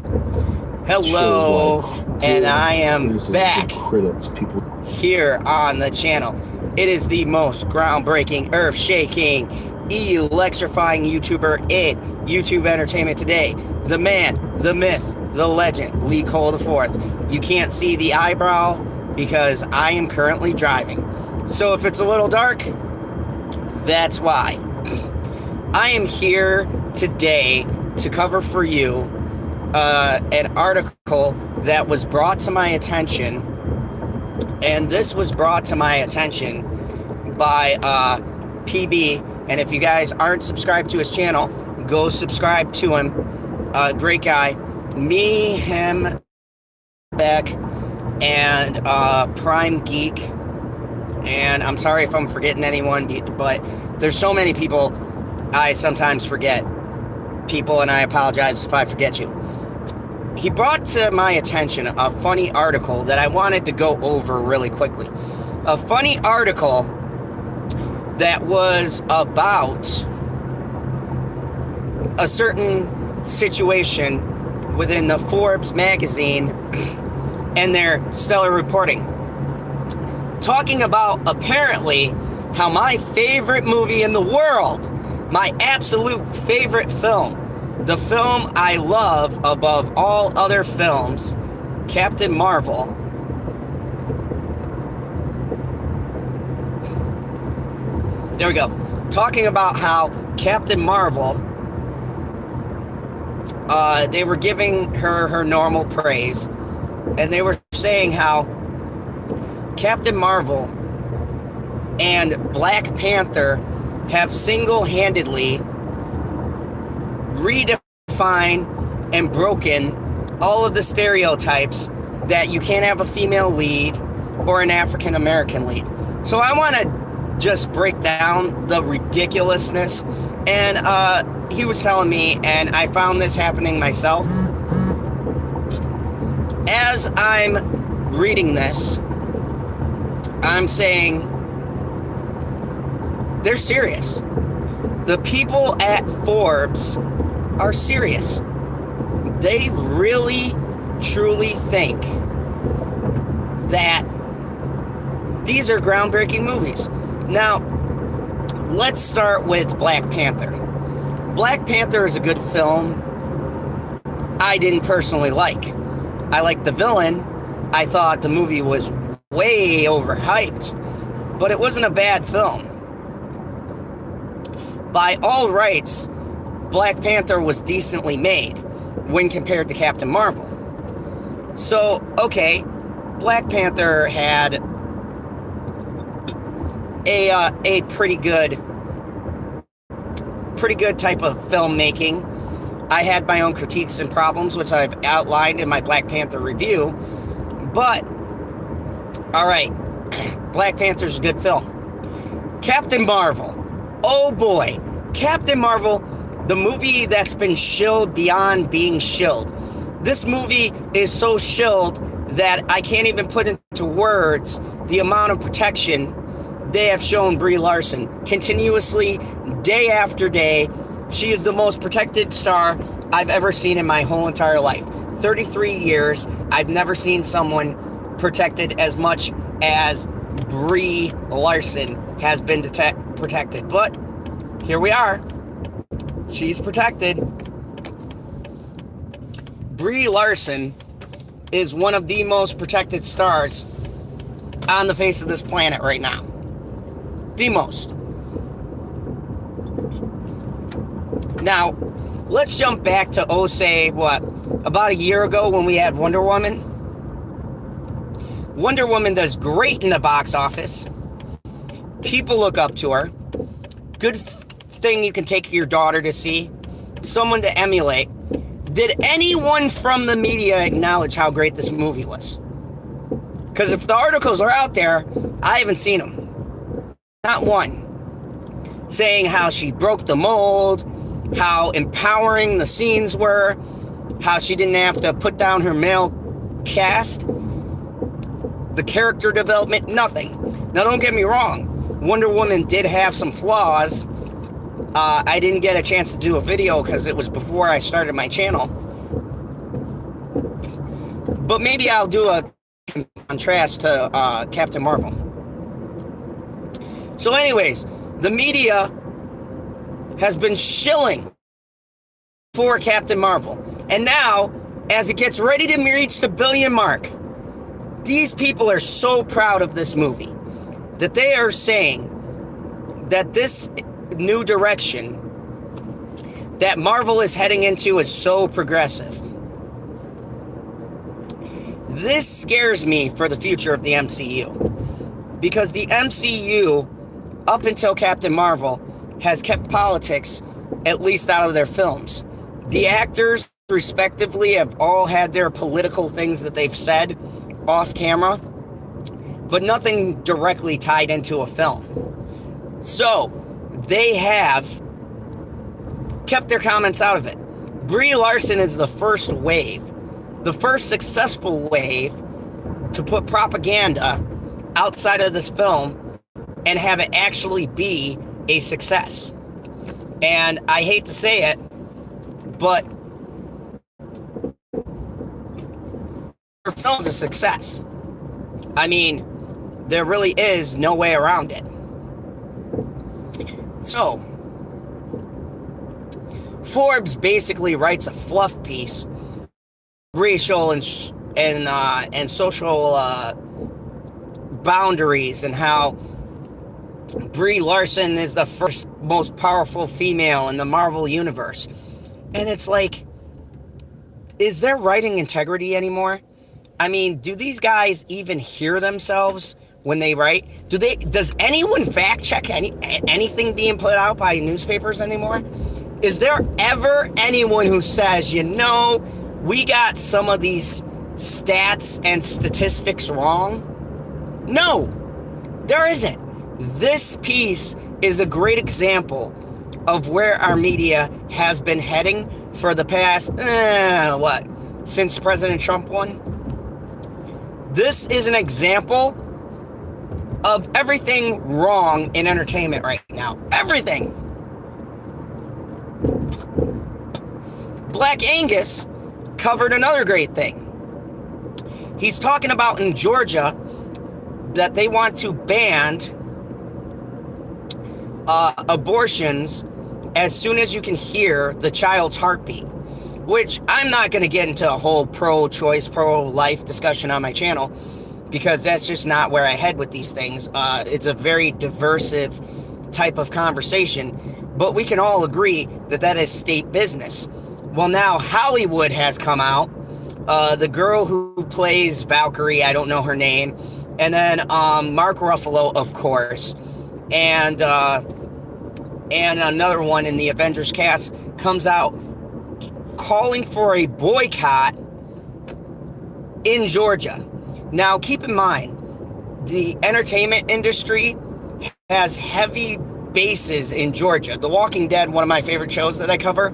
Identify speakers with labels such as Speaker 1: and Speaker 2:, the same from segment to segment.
Speaker 1: Hello, and I am back
Speaker 2: People.
Speaker 1: here on the channel. It is the most groundbreaking, earth-shaking, electrifying YouTuber in YouTube entertainment today. The man, the myth, the legend, Lee Cole IV. You can't see the eyebrow because I am currently driving. So if it's a little dark, that's why. I am here today to cover for you an article that was brought to my attention, and this was brought to my attention by PB. And if you guys aren't subscribed to his channel, go subscribe to him. Great guy. Me, him, Beck, and Prime Geek. And I'm sorry if I'm forgetting anyone, but there's so many people I sometimes forget people, and I apologize if I forget you. He brought to my attention a funny article that I wanted to go over really quickly. A funny article that was about a certain situation within the Forbes magazine and their stellar reporting. Talking about apparently how my favorite movie in the world, my absolute favorite film, the film I love above all other films, Captain Marvel, there we go, talking about how Captain Marvel, they were giving her normal praise, and they were saying how Captain Marvel and Black Panther have single-handedly redefined and broken all of the stereotypes that you can't have a female lead or an African American lead. So I want to just break down the ridiculousness. And he was telling me, and I found this happening myself. As I'm reading this, I'm saying they're serious. The people at Forbes are serious. They really, truly think that these are groundbreaking movies. Now, let's start with Black Panther. Black Panther is a good film. I didn't personally like. I liked the villain. I thought the movie was way overhyped, but it wasn't a bad film. By all rights, Black Panther was decently made when compared to Captain Marvel. So, okay, Black Panther had a pretty good type of filmmaking. I had my own critiques and problems, which I've outlined in my Black Panther review. But, all right, Black Panther's a good film. Captain Marvel, oh boy, Captain Marvel, the movie that's been shilled beyond being shilled. This movie is so shilled that I can't even put into words the amount of protection they have shown Brie Larson continuously, day after day. She is the most protected star I've ever seen in my whole entire life. 33 years, I've never seen someone protected as much as Brie Larson has been protected. But here we are. She's protected. Brie Larson is one of the most protected stars on the face of this planet right now. The most. Now, let's jump back to, about a year ago when we had Wonder Woman. Wonder Woman does great in the box office. People look up to her. Good thing you can take your daughter to see. Someone to emulate. Did anyone from the media acknowledge how great this movie was? Because if the articles are out there, I haven't seen them. Not one. Saying how she broke the mold, how empowering the scenes were, how she didn't have to put down her male cast, the character development, nothing. Now, don't get me wrong. Wonder Woman did have some flaws. I didn't get a chance to do a video because it was before I started my channel. But maybe I'll do a contrast to Captain Marvel. So anyways, the media has been shilling for Captain Marvel. And now, as it gets ready to reach the billion mark, these people are so proud of this movie that they are saying that this new direction that Marvel is heading into is so progressive. This scares me for the future of the MCU, because the MCU, up until Captain Marvel, has kept politics at least out of their films. The actors, respectively, have all had their political things that they've said off camera, but nothing directly tied into a film. So, they have kept their comments out of it. Brie Larson is the first wave, the first successful wave to put propaganda outside of this film and have it actually be a success. And I hate to say it, but her film's a success. I mean, there really is no way around it. So, Forbes basically writes a fluff piece, racial and social boundaries, and how Brie Larson is the first most powerful female in the Marvel universe. And it's like, is there writing integrity anymore? I mean, do these guys even hear themselves when they write? Does anyone fact check anything being put out by newspapers anymore? Is there ever anyone who says, we got some of these stats and statistics wrong? No, there isn't. This piece is a great example of where our media has been heading for the past, since President Trump won? This is an example of everything wrong in entertainment right now. Everything. Black Angus covered another great thing. He's talking about in Georgia that they want to ban abortions as soon as you can hear the child's heartbeat, which I'm not going to get into a whole pro-choice, pro-life discussion on my channel, because that's just not where I head with these things. It's a very diversive type of conversation, but we can all agree that that is state business. Well, now Hollywood has come out. The girl who plays Valkyrie, I don't know her name, and then Mark Ruffalo, of course, and another one in the Avengers cast comes out calling for a boycott in Georgia. Now, keep in mind, the entertainment industry has heavy bases in Georgia. The Walking Dead, one of my favorite shows that I cover,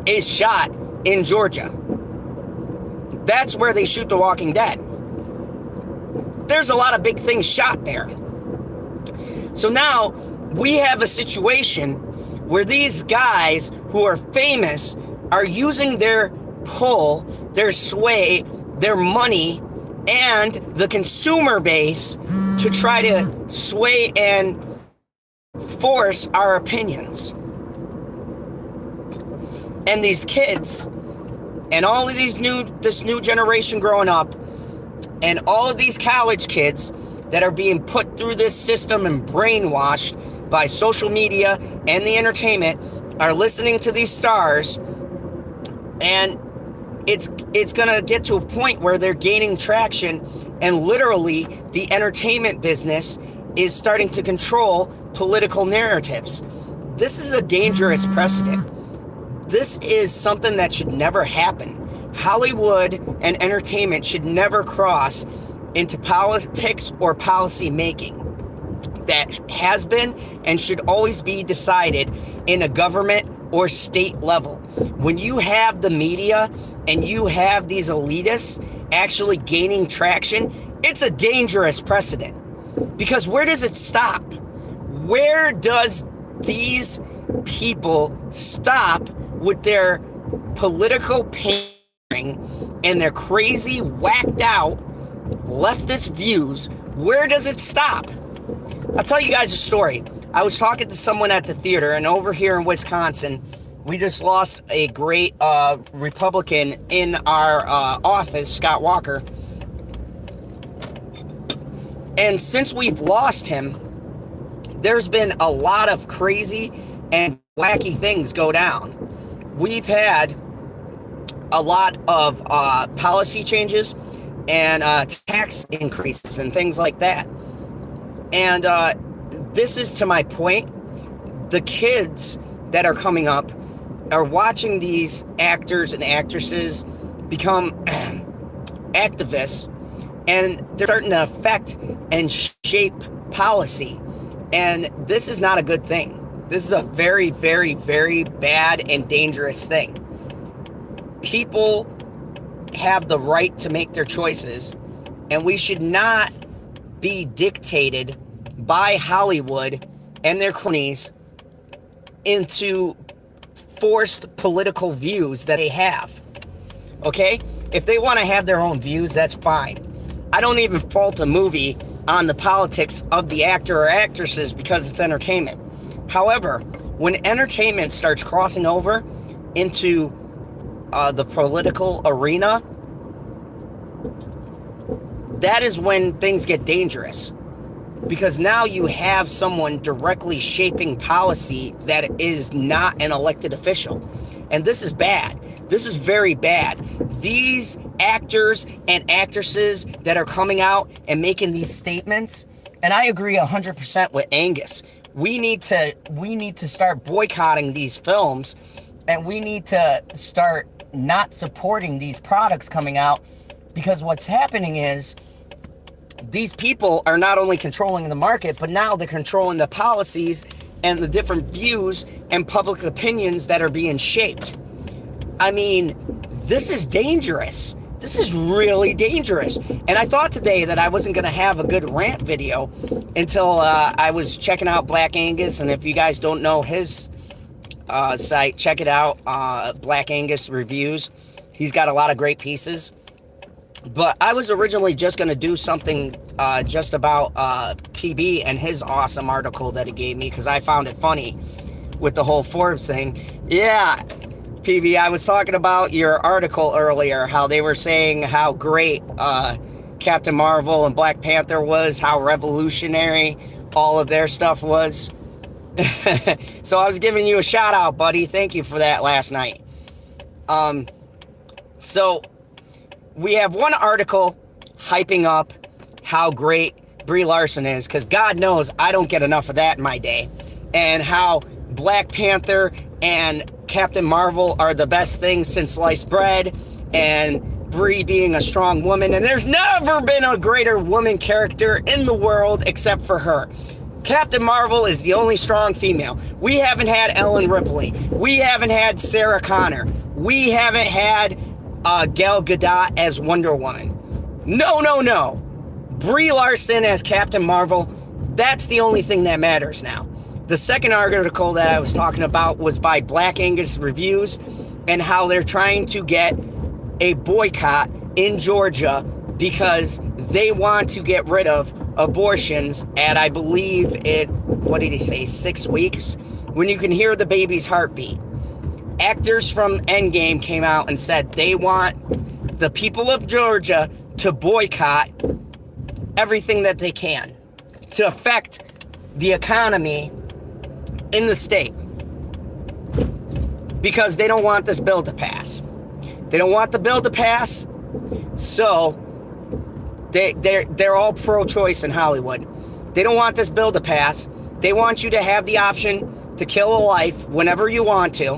Speaker 1: is shot in Georgia. That's where they shoot The Walking Dead. There's a lot of big things shot there. So now we have a situation where these guys who are famous are using their pull, their sway, their money, and the consumer base to try to sway and force our opinions. And these kids and all of this new generation growing up, and all of these college kids that are being put through this system and brainwashed by social media and the entertainment are listening to these stars, and it's gonna get to a point where they're gaining traction, and literally the entertainment business is starting to control political narratives. This is a dangerous precedent. This is something that should never happen. Hollywood and entertainment should never cross into politics or policy making. That has been and should always be decided in a government or state level. When you have the media and you have these elitists actually gaining traction, it's a dangerous precedent. Because where does it stop? Where does these people stop with their political pain and their crazy, whacked out, leftist views, where does it stop? I'll tell you guys a story. I was talking to someone at the theater, and over here in Wisconsin, we just lost a great Republican in our office, Scott Walker. And since we've lost him, there's been a lot of crazy and wacky things go down. We've had a lot of policy changes and tax increases and things like that. And this is to my point. The kids that are coming up are watching these actors and actresses become activists, and they're starting to affect and shape policy. And this is not a good thing. This is a very, very, very bad and dangerous thing. People have the right to make their choices, and we should not be dictated by Hollywood and their cronies into forced political views that they have. Okay? If they want to have their own views, that's fine. I don't even fault a movie on the politics of the actor or actresses because it's entertainment. However, when entertainment starts crossing over into the political arena, that is when things get dangerous. Because now you have someone directly shaping policy that is not an elected official. And this is bad. This is very bad. These actors and actresses that are coming out and making these statements, and I agree 100% with Angus. We need to start boycotting these films, and we need to start not supporting these products coming out, because what's happening is these people are not only controlling the market, but now they're controlling the policies and the different views and public opinions that are being shaped. I mean, this is dangerous. This is really dangerous. And I thought today that I wasn't going to have a good rant video until I was checking out Black Angus. And if you guys don't know his site, check it out, Black Angus Reviews. He's got a lot of great pieces. But I was originally just going to do something just about PB and his awesome article that he gave me, because I found it funny with the whole Forbes thing. Yeah, PB, I was talking about your article earlier, how they were saying how great Captain Marvel and Black Panther was, how revolutionary all of their stuff was. So I was giving you a shout out, buddy. Thank you for that last night. So we have one article hyping up how great Brie Larson is, because God knows I don't get enough of that in my day, and how Black Panther and Captain Marvel are the best things since sliced bread, and Brie being a strong woman, and there's never been a greater woman character in the world except for her. Captain Marvel is the only strong female. We haven't had Ellen Ripley. We haven't had Sarah Connor. We haven't had Gal Gadot as Wonder Woman. No. Brie Larson as Captain Marvel, that's the only thing that matters now. The second article that I was talking about was by Black Angus Reviews, and how they're trying to get a boycott in Georgia because they want to get rid of abortions at, I believe it, what did he say, 6 weeks, when you can hear the baby's heartbeat. Actors from Endgame came out and said they want the people of Georgia to boycott everything that they can to affect the economy in the state, because they don't want this bill to pass. They don't want the bill to pass, so they're all pro-choice in Hollywood. They don't want this bill to pass. They want you to have the option to kill a life whenever you want to.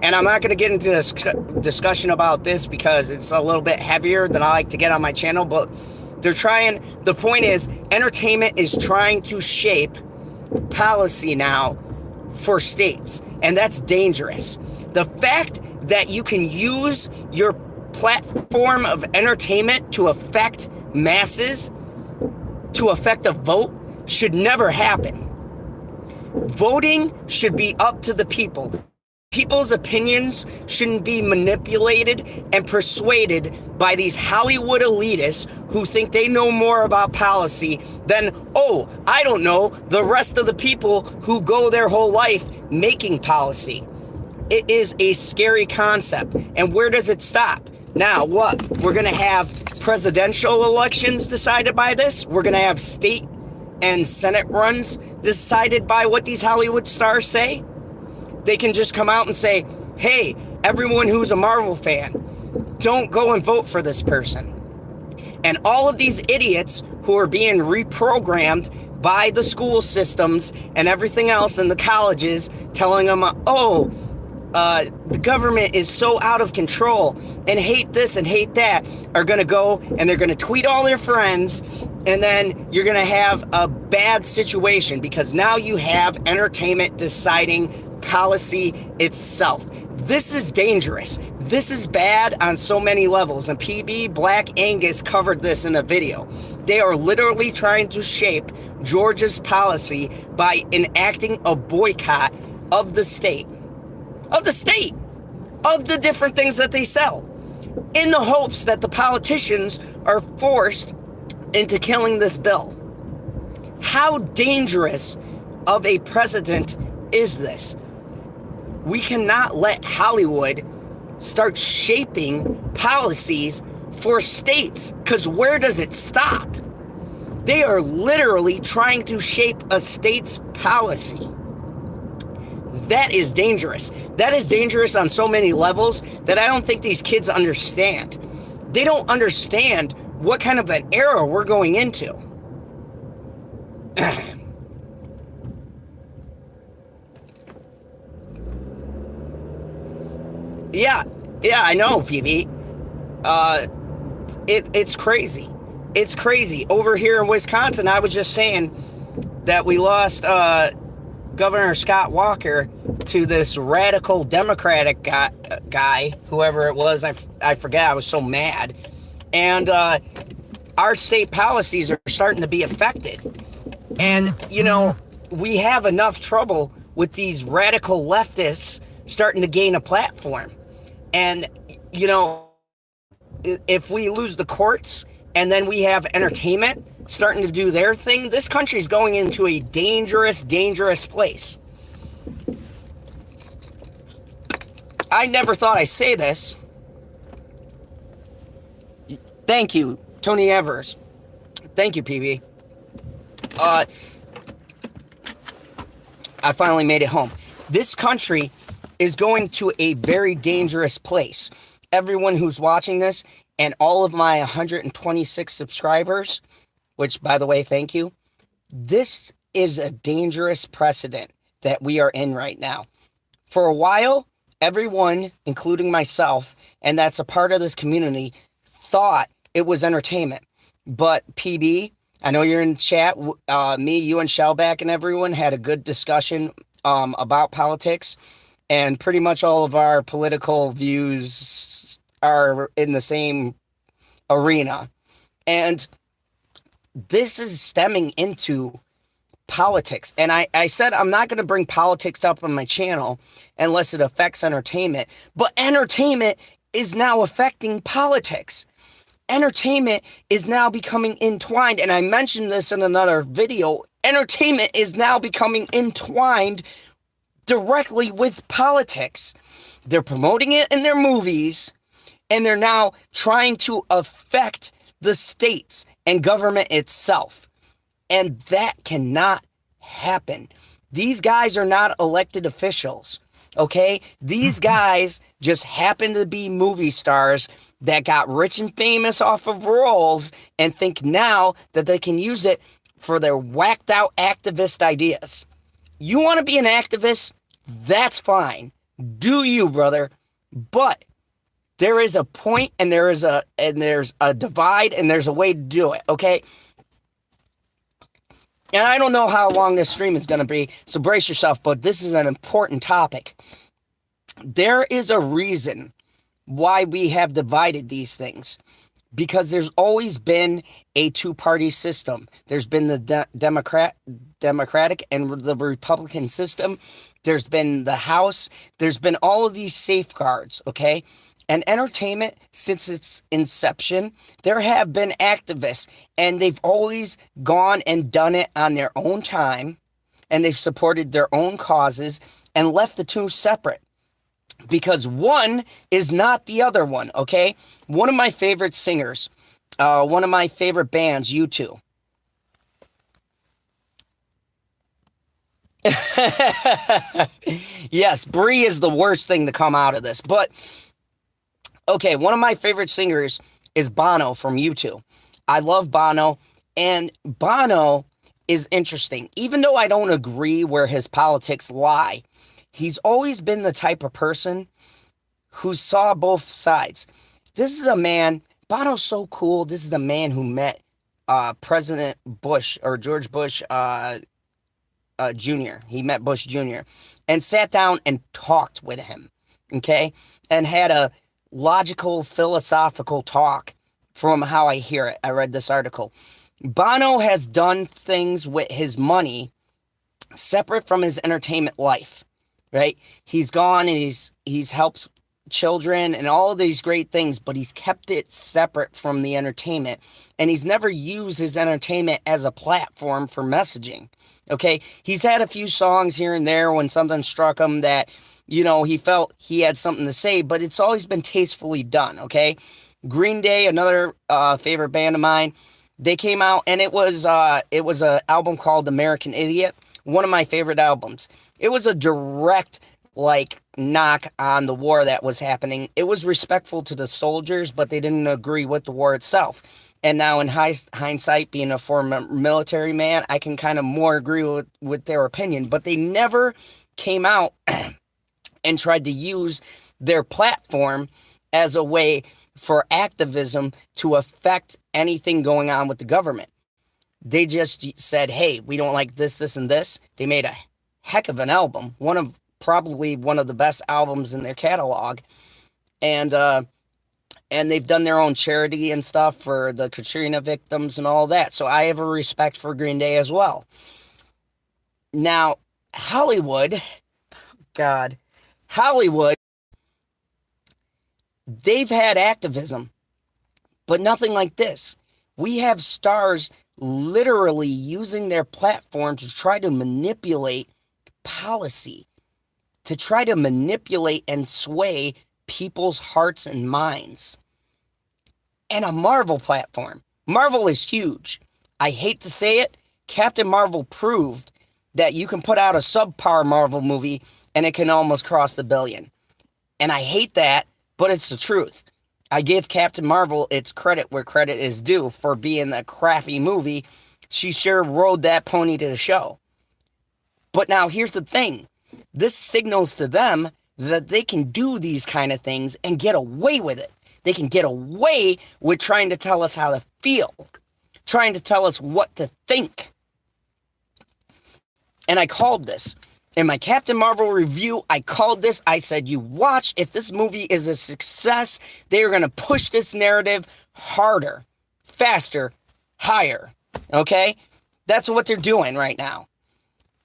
Speaker 1: And I'm not going to get into this discussion about this because it's a little bit heavier than I like to get on my channel, but the point is, entertainment is trying to shape policy now for states, and that's dangerous. The fact that you can use your platform of entertainment to affect masses, to affect a vote, should never happen. Voting should be up to the people. people's opinions shouldn't be manipulated and persuaded by these Hollywood elitists who think they know more about policy than, oh, I don't know, the rest of the people who go their whole life making policy. It is a scary concept. And where does it stop? Now, what? We're going to have presidential elections decided by this? We're going to have state and Senate runs decided by what these Hollywood stars say? They can just come out and say, hey, everyone who's a Marvel fan, don't go and vote for this person. And all of these idiots who are being reprogrammed by the school systems and everything else in the colleges, telling them, oh, the government is so out of control and hate this and hate that, are going to go and they're going to tweet all their friends, and then you're going to have a bad situation because now you have entertainment deciding policy itself. This is dangerous. This is bad on so many levels, and PB Black Angus covered this in a video. They are literally trying to shape Georgia's policy by enacting a boycott of the state, of the different things that they sell, in the hopes that the politicians are forced into killing this bill. How dangerous of a precedent is this? We cannot let Hollywood start shaping policies for states, because where does it stop? They are literally trying to shape a state's policy. That is dangerous. That is dangerous on so many levels that I don't think these kids understand. They don't understand what kind of an era we're going into. Yeah, I know, PB. It's crazy. It's crazy. Over here in Wisconsin, I was just saying that we lost Governor Scott Walker to this radical Democratic guy, whoever it was. I forget. I was so mad. And our state policies are starting to be affected. And, you know, we have enough trouble with these radical leftists starting to gain a platform. And, you know, if we lose the courts and then we have entertainment starting to do their thing, this country's going into a dangerous, dangerous place. I never thought I'd say this. Thank you, Tony Evers. Thank you, PB. I finally made it home. This country is going to a very dangerous place. Everyone who's watching this and all of my 126 subscribers, which, by the way, thank you. This is a dangerous precedent that we are in right now. For a while, everyone, including myself, and that's a part of this community, thought it was entertainment. But PB, I know you're in chat. Me, you, and Shellback and everyone had a good discussion about politics. And pretty much all of our political views are in the same arena. And this is stemming into politics. And I said I'm not going to bring politics up on my channel unless it affects entertainment. But entertainment is now affecting politics. Entertainment is now becoming entwined. And I mentioned this in another video. Entertainment is now becoming entwined directly with politics. They're promoting it in their movies, and they're now trying to affect the states and government itself. And that cannot happen. These guys are not elected officials, okay? These guys just happen to be movie stars that got rich and famous off of roles and think now that they can use it for their whacked out activist ideas. You want to be an activist? That's fine. Do you, brother? But there is a point, and there's a divide, and there's a way to do it, okay? And I don't know how long this stream is going to be, so brace yourself, but this is an important topic. There is a reason why we have divided these things. because there's always been a two-party system. There's been the Democratic and the Republican system. There's been the House. There's been all of these safeguards, okay? And entertainment, since its inception, there have been activists, and they've always gone and done it on their own time, and they've supported their own causes and left the two separate. Because one is not the other one, okay? One of my favorite singers, one of my favorite bands, U2. Yes, Brie is the worst thing to come out of this. But, okay, one of my favorite singers is Bono from U2. I love Bono, and Bono is interesting. Even though I don't agree where his politics lie, he's always been the type of person who saw both sides. This is a man, Bono's so cool. This is the man who met President Bush, or George Bush Jr. He met Bush Jr. and sat down and talked with him, okay? And had a logical, philosophical talk from how I hear it. I read this article. Bono has done things with his money separate from his entertainment life. Right? He's gone and he's helped children and all of these great things, but he's kept it separate from the entertainment. And he's never used his entertainment as a platform for messaging. Okay? He's had a few songs here and there when something struck him that, he felt he had something to say, but it's always been tastefully done. Okay? Green Day, another favorite band of mine, they came out and it was an album called American Idiot. One of my favorite albums. It was a direct, knock on the war that was happening. It was respectful to the soldiers, but they didn't agree with the war itself. And now in hindsight, being a former military man, I can kind of more agree with their opinion. But they never came out and tried to use their platform as a way for activism to affect anything going on with the government. They just said, hey, we don't like this, this, and this. They made a heck of an album. Probably one of the best albums in their catalog. And they've done their own charity and stuff for the Katrina victims and all that. So I have a respect for Green Day as well. Now, Hollywood, they've had activism, but nothing like this. We have stars literally using their platform to try to manipulate policy, to try to manipulate and sway people's hearts and minds. And a Marvel platform. Marvel is huge. I hate to say it, Captain Marvel proved that you can put out a subpar Marvel movie and it can almost cross the billion. And I hate that, but it's the truth. I give Captain Marvel its credit where credit is due for being a crappy movie. She sure rode that pony to the show. But now here's the thing. This signals to them that they can do these kind of things and get away with it. They can get away with trying to tell us how to feel, trying to tell us what to think. And I called this. In my Captain Marvel review, I called this. I said, you watch, if this movie is a success, they are going to push this narrative harder, faster, higher. Okay? That's what they're doing right now.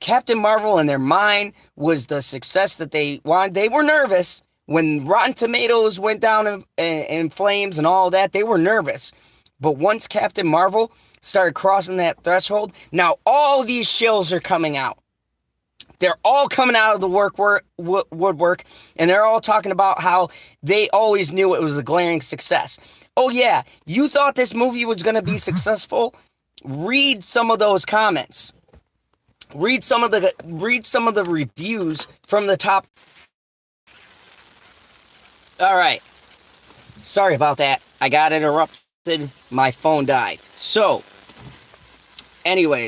Speaker 1: Captain Marvel in their mind was the success that they wanted. They were nervous. When Rotten Tomatoes went down in flames and all that, they were nervous. But once Captain Marvel started crossing that threshold, now all these shills are coming out. They're all coming out of the woodwork, and they're all talking about how they always knew it was a glaring success. Oh yeah, you thought this movie was going to be successful? Read some of those comments. Read some of the reviews from the top. All right. Sorry about that. I got interrupted. My phone died. So, anyway.